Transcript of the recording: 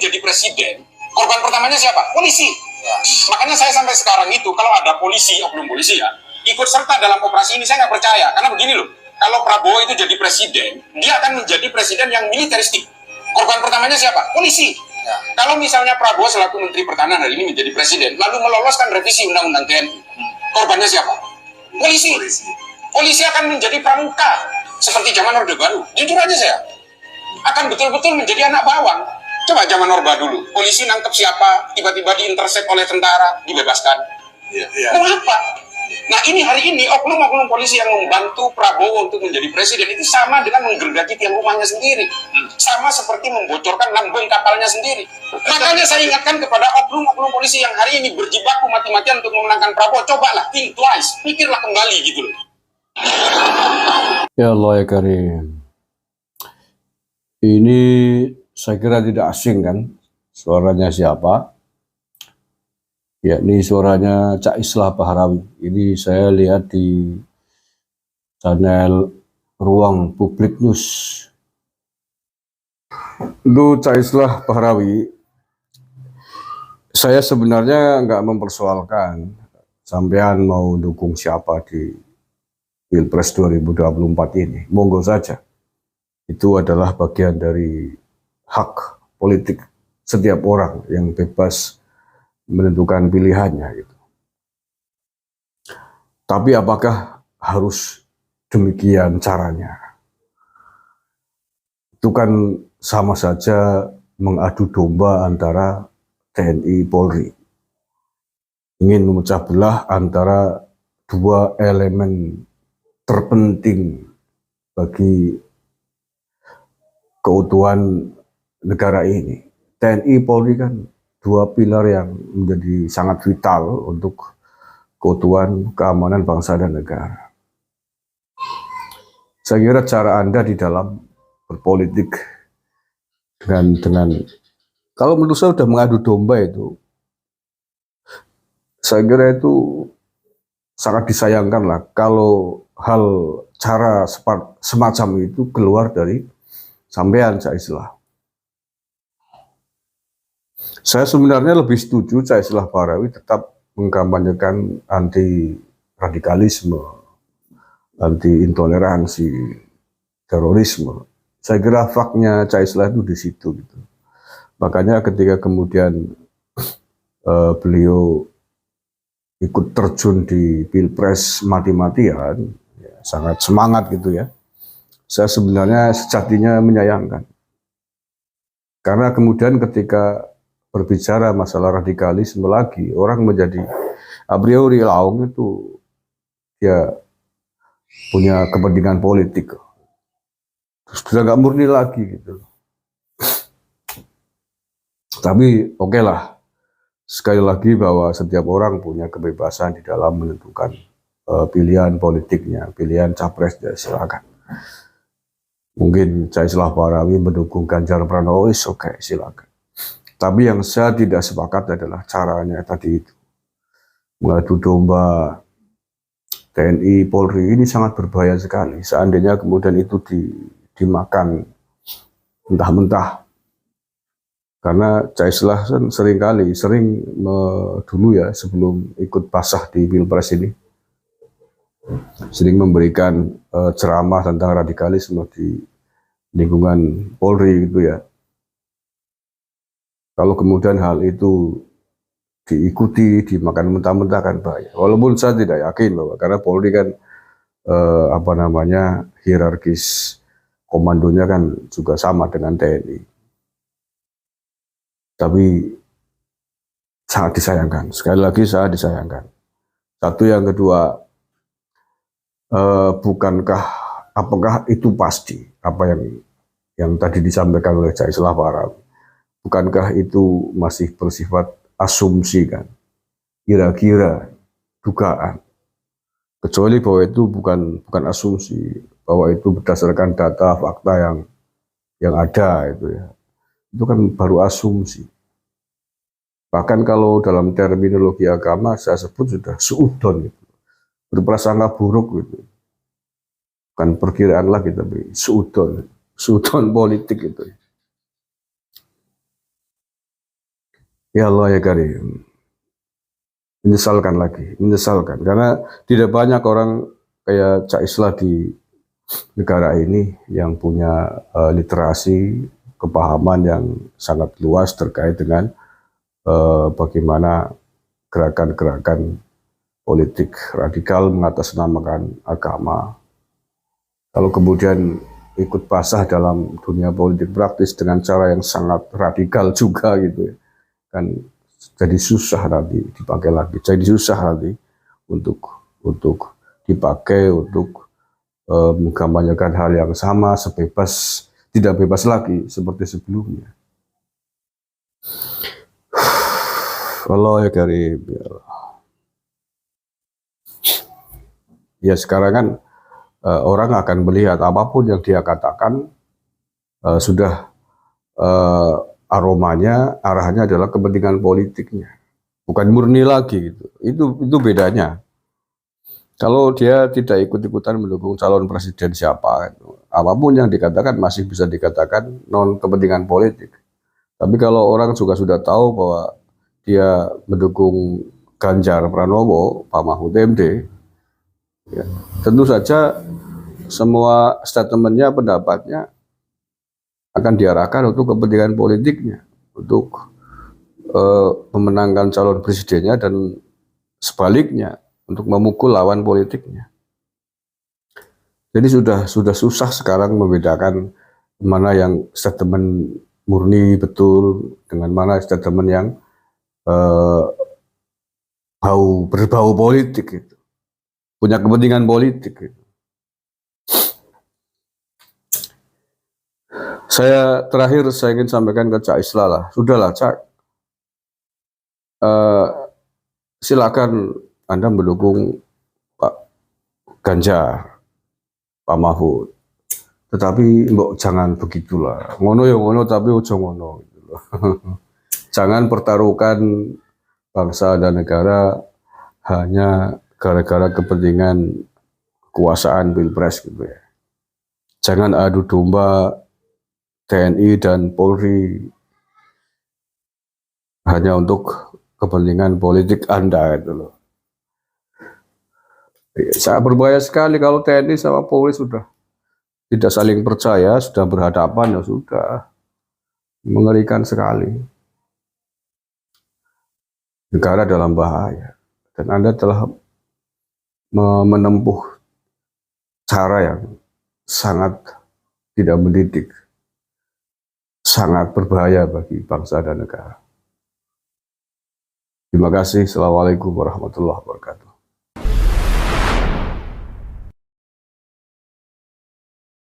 jadi presiden, korban pertamanya siapa? Polisi. Ya. Makanya saya sampai sekarang itu, kalau ada polisi, oknum polisi ya, ikut serta dalam operasi ini, saya nggak percaya. Karena begini loh, kalau Prabowo itu jadi presiden, dia akan menjadi presiden yang militeristik. Korban pertamanya siapa? Polisi. Ya. Kalau misalnya Prabowo selaku Menteri Pertahanan hari ini menjadi presiden, lalu meloloskan revisi Undang-Undang TNI, korbannya siapa? Polisi. Polisi akan menjadi pramuka, seperti zaman Orde Baru. Jujur aja saya, akan betul-betul menjadi anak bawang. Coba zaman Orba dulu, polisi nangkep siapa, tiba-tiba diintersep oleh tentara, dibebaskan. Kenapa? Nah ini hari ini oknum-oknum polisi yang membantu Prabowo untuk menjadi presiden itu sama dengan menggergaji tiang rumahnya sendiri, sama seperti membocorkan lambung kapalnya sendiri. Makanya saya ingatkan kepada oknum-oknum polisi yang hari ini berjibaku mati-matian untuk memenangkan Prabowo, cobalah think twice, pikirlah kembali gitu loh. Ya Allah ya Karim, ini saya kira tidak asing kan suaranya siapa? Yakni suaranya Cak Islah Bahrawi. Ini saya lihat di channel Ruang Publik News. Itu Cak Islah Bahrawi, saya sebenarnya nggak mempersoalkan sampean mau dukung siapa di Pilpres 2024 ini. Monggo saja. Itu adalah bagian dari hak politik setiap orang yang bebas menentukan pilihannya gitu. Tapi apakah harus demikian caranya? Itu kan sama saja mengadu domba antara TNI Polri. Ingin memecah belah antara dua elemen terpenting bagi keutuhan negara ini. TNI Polri kan dua pilar yang menjadi sangat vital untuk keutuhan keamanan bangsa dan negara. Saya kira cara Anda di dalam berpolitik dengan kalau menurut saya sudah mengadu domba itu, saya kira itu sangat disayangkan lah kalau hal cara semacam itu keluar dari sampean Cak Islah. Saya sebenarnya lebih setuju Cak Islah Bahrawi tetap mengkampanyekan anti radikalisme, anti intoleransi, terorisme. Saya kira faknya Cak Islah itu di situ gitu. Makanya ketika kemudian beliau ikut terjun di Pilpres mati-matian, ya, sangat semangat gitu ya. Saya sebenarnya sejatinya menyayangkan. Karena kemudian ketika berbicara masalah radikalisme lagi, orang menjadi a priori laung itu dia punya kepentingan politik. Terus sudah nggak murni lagi gitu. Tapi oke lah, sekali lagi bahwa setiap orang punya kebebasan di dalam menentukan pilihan politiknya, pilihan capresnya, silakan. Mungkin Cak Islah Bahrawi mendukung Ganjar Pranowo, oke, silakan. Tapi yang saya tidak sepakat adalah caranya tadi itu. Mengadu domba TNI Polri ini sangat berbahaya sekali. Seandainya kemudian itu dimakan mentah-mentah. Karena Cak Islah kan sering dulu ya sebelum ikut basah di Pilpres ini, sering memberikan ceramah tentang radikalisme di lingkungan Polri gitu ya. Kalau kemudian hal itu diikuti, dimakan mentah-mentah kan bahaya. Walaupun saya tidak yakin bahwa karena Polri kan hierarkis komandonya kan juga sama dengan TNI. Tapi sangat disayangkan. Sekali lagi sangat disayangkan. Satu, yang kedua, apakah itu pasti apa yang tadi disampaikan oleh Cak Islah Bahrawi? Bukankah itu masih bersifat asumsi kan, kira-kira, dugaan, kecuali bahwa itu bukan asumsi, bahwa itu berdasarkan data fakta yang ada itu ya, itu kan baru asumsi. Bahkan kalau dalam terminologi agama saya sebut sudah suudon gitu, berprasangka buruk gitu, bukan perkiraan lagi tapi suudon politik itu. Ya Allah ya Karim, menyesalkan lagi, menyesalkan karena tidak banyak orang kayak Cak Islah di negara ini yang punya literasi, kepahaman yang sangat luas terkait dengan bagaimana gerakan-gerakan politik radikal mengatasnamakan agama. Kalau kemudian ikut basah dalam dunia politik praktis dengan cara yang sangat radikal juga gitu ya, kan jadi susah nanti dipakai lagi, jadi susah nanti untuk dipakai untuk mengkampanyekan hal yang sama sebebas tidak bebas lagi seperti sebelumnya. Allah ya Karim. Ya sekarang kan orang akan melihat apapun yang dia katakan sudah aromanya, arahnya adalah kepentingan politiknya, bukan murni lagi gitu. Itu bedanya. Kalau dia tidak ikut-ikutan mendukung calon presiden siapa, apapun yang dikatakan masih bisa dikatakan non kepentingan politik. Tapi kalau orang juga sudah tahu bahwa dia mendukung Ganjar Pranowo, Pak Mahfud MD, ya, tentu saja semua statementnya, pendapatnya akan diarahkan untuk kepentingan politiknya, untuk memenangkan calon presidennya dan sebaliknya untuk memukul lawan politiknya. Jadi sudah susah sekarang membedakan mana yang statement murni betul dengan mana statement yang berbau politik gitu, punya kepentingan politik gitu. Terakhir saya ingin sampaikan ke Cak Islah lah, sudahlah Cak, silakan Anda mendukung Pak Ganjar, Pak Mahfud, tetapi mbok jangan begitulah, ngono ya ngono tapi ojo ngono gitu loh. Jangan pertaruhkan bangsa dan negara hanya gara-gara kepentingan kekuasaan pilpres gitu ya. Jangan adu domba TNI dan Polri hanya untuk kepentingan politik Anda itu loh. Sangat berbahaya sekali kalau TNI sama Polri sudah tidak saling percaya, sudah berhadapan, ya sudah. Mengerikan sekali. Negara dalam bahaya. Dan Anda telah menempuh cara yang sangat tidak mendidik, sangat berbahaya bagi bangsa dan negara. Terima kasih. Assalamualaikum warahmatullahi wabarakatuh.